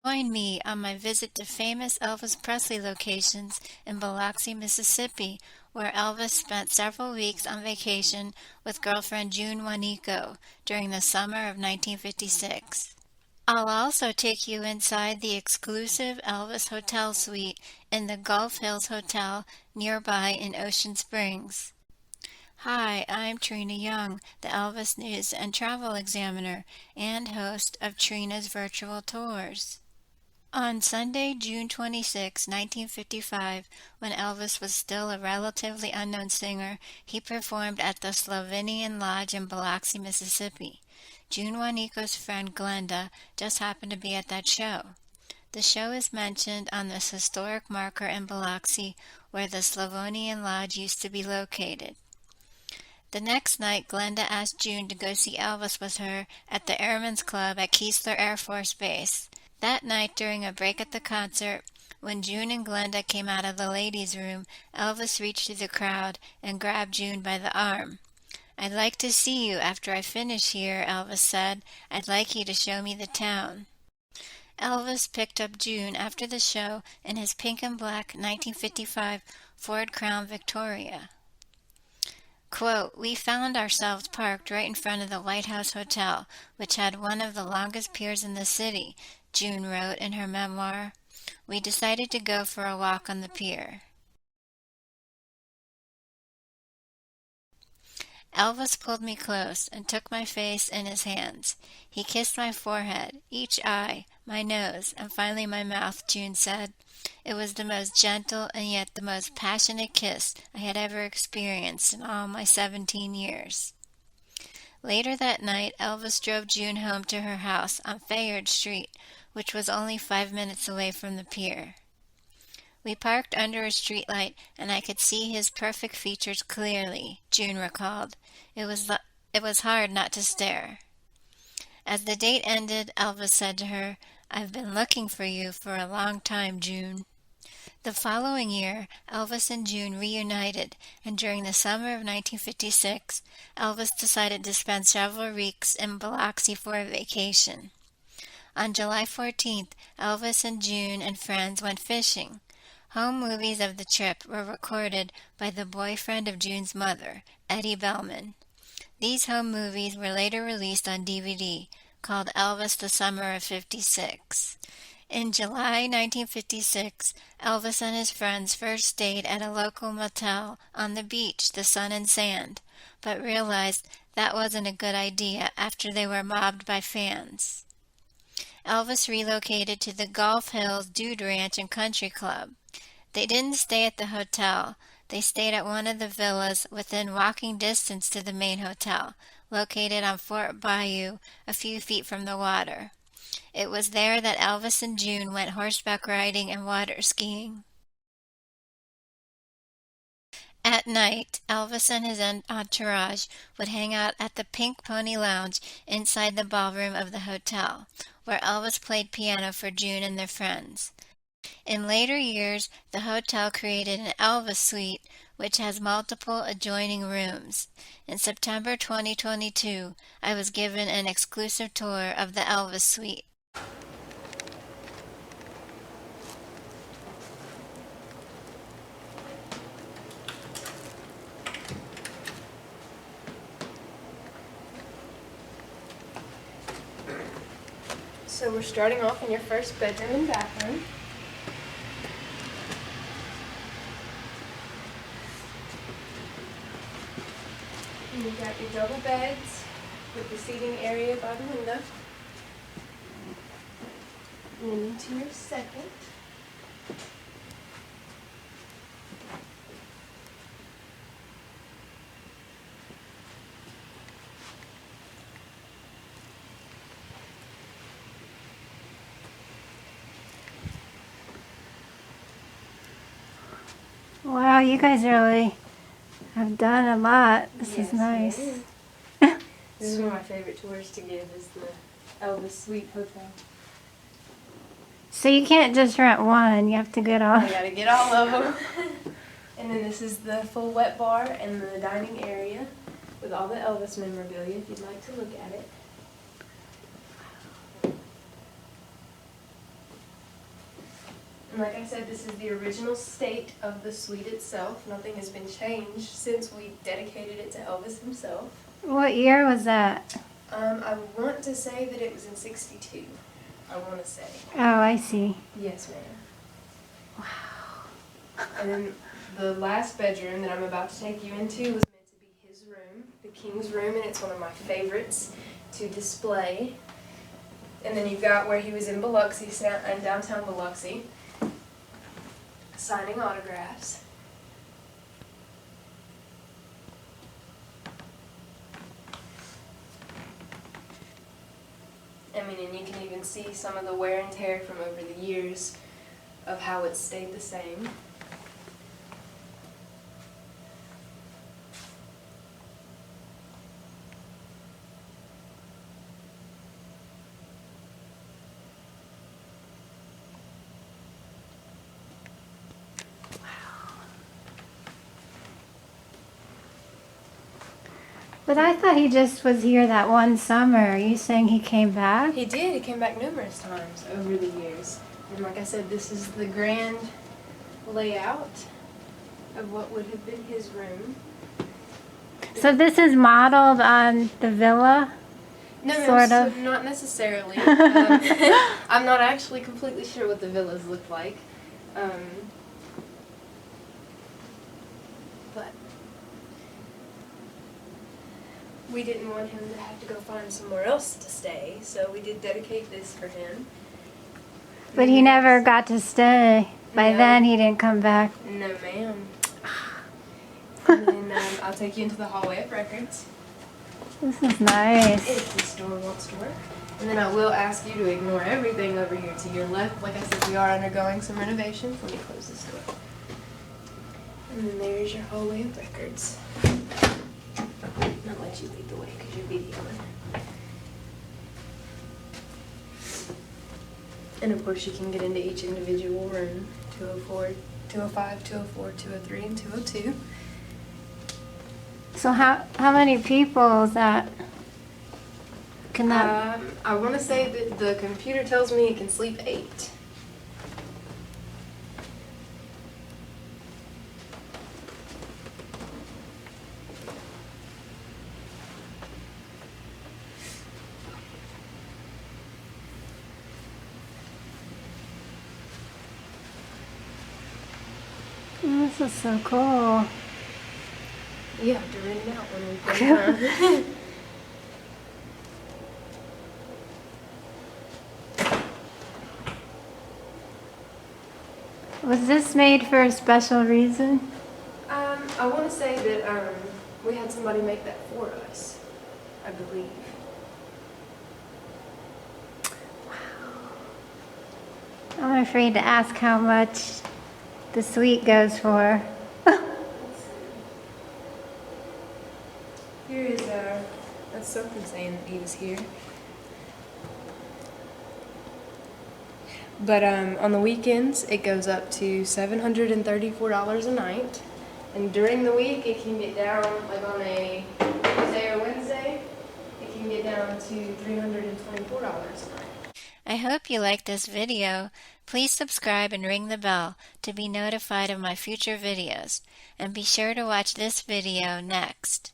Join me on my visit to famous Elvis Presley locations in Biloxi, Mississippi, where Elvis spent several weeks on vacation with girlfriend Juanico during the summer of 1956. I'll also take you inside the exclusive Elvis Hotel Suite in the Gulf Hills Hotel nearby in Ocean Springs. Hi, I'm Trina Young, the Elvis News and Travel Examiner and host of Trina's Virtual Tours. On Sunday, June 26, 1955, when Elvis was still a relatively unknown singer, he performed at the Slovenian Lodge in Biloxi, Mississippi. Juanico's friend Glenda just happened to be at that show. The show is mentioned on this historic marker in Biloxi where the Slovenian Lodge used to be located. The next night, Glenda asked June to go see Elvis with her at the Airmen's Club at Keesler Air Force Base. That night, during a break at the concert, when June and Glenda came out of the ladies' room, Elvis reached through the crowd and grabbed June by the arm. "I'd like to see you after I finish here," Elvis said. "I'd like you to show me the town." Elvis picked up June after the show in his pink and black 1955 Ford Crown Victoria. Quote, "We found ourselves parked right in front of the Lighthouse Hotel, which had one of the longest piers in the city," June wrote in her memoir. "We decided to go for a walk on the pier." Elvis pulled me close and took my face in his hands. He kissed my forehead, each eye, my nose, and finally my mouth, June said. It was the most gentle and yet the most passionate kiss I had ever experienced in all my 17 years. Later that night, Elvis drove June home to her house on Fayard Street, which was only 5 minutes away from the pier. We parked under a streetlight, and I could see his perfect features clearly, June recalled. It was hard not to stare. As the date ended, Elvis said to her, "I've been looking for you for a long time, June." The following year, Elvis and June reunited, and during the summer of 1956, Elvis decided to spend several weeks in Biloxi for a vacation. On July 14th, Elvis and June and friends went fishing. Home movies of the trip were recorded by the boyfriend of June's mother, Eddie Bellman. These home movies were later released on DVD, called Elvis the Summer of '56. In July 1956, Elvis and his friends first stayed at a local motel on the beach, the Sun and Sand, but realized that wasn't a good idea after they were mobbed by fans. Elvis relocated to the Gulf Hills Dude Ranch and Country Club. They didn't stay at the hotel. They stayed at one of the villas within walking distance to the main hotel, located on Fort Bayou, a few feet from the water. It was there that Elvis and June went horseback riding and water skiing. At night, Elvis and his entourage would hang out at the Pink Pony Lounge inside the ballroom of the hotel, where Elvis played piano for June and their friends. In later years, the hotel created an Elvis suite, which has multiple adjoining rooms. In September 2022, I was given an exclusive tour of the Elvis suite. So we're starting off in your first bedroom and bathroom. And you've got your double beds with the seating area by the window. And then into your second. Wow, you guys really have done a lot. This is nice. This is one of my favorite tours to give, is the Elvis Suite Hotel. So you can't just rent one, you have to get all. You gotta get all of them. And then this is the full wet bar and the dining area with all the Elvis memorabilia if you'd like to look at it. And like I said, this is the original state of the suite itself. Nothing has been changed since we dedicated it to Elvis himself. What year was that? I want to say that it was in '62. I want to say. Oh, I see. Yes, ma'am. Wow. And then the last bedroom that I'm about to take you into was meant to be his room, the king's room, and it's one of my favorites to display. And then you've got where he was in Biloxi, in downtown Biloxi, signing autographs. I mean, and you can even see some of the wear and tear from over the years of how it stayed the same. But I thought he just was here that one summer. Are you saying he came back? He did. He came back numerous times over the years. And like I said, this is the grand layout of what would have been his room. So this is modeled on the villa? No, sort so of. not necessarily. I'm not actually completely sure what the villas look like. But we didn't want him to have to go find somewhere else to stay, so we did dedicate this for him. But he never got to stay. By No. then he didn't come back. No, ma'am. And then I'll take you into the hallway of records. This is nice. If this door wants to work. And then I will ask you to ignore everything over here to your left. Like I said, we are undergoing some renovations. Let me close this door. And then there's your hallway of records. I'll let you lead the way because you're videoing. And of course you can get into each individual room. 204, 205, 204, 203, and 202. So how many people is that? Can that? I want to say that the computer tells me it can sleep 8. This is so cool. You have to rent it out when we put Was this made for a special reason? I want to say that we had somebody make that for us, I believe. I'm afraid to ask how much the suite goes for. Here is that's something saying that he was here. But on the weekends, it goes up to $734 a night. And during the week, it can get down, like on a Tuesday or Wednesday, it can get down to $324 a night. I hope you liked this video. Please subscribe and ring the bell to be notified of my future videos. And be sure to watch this video next.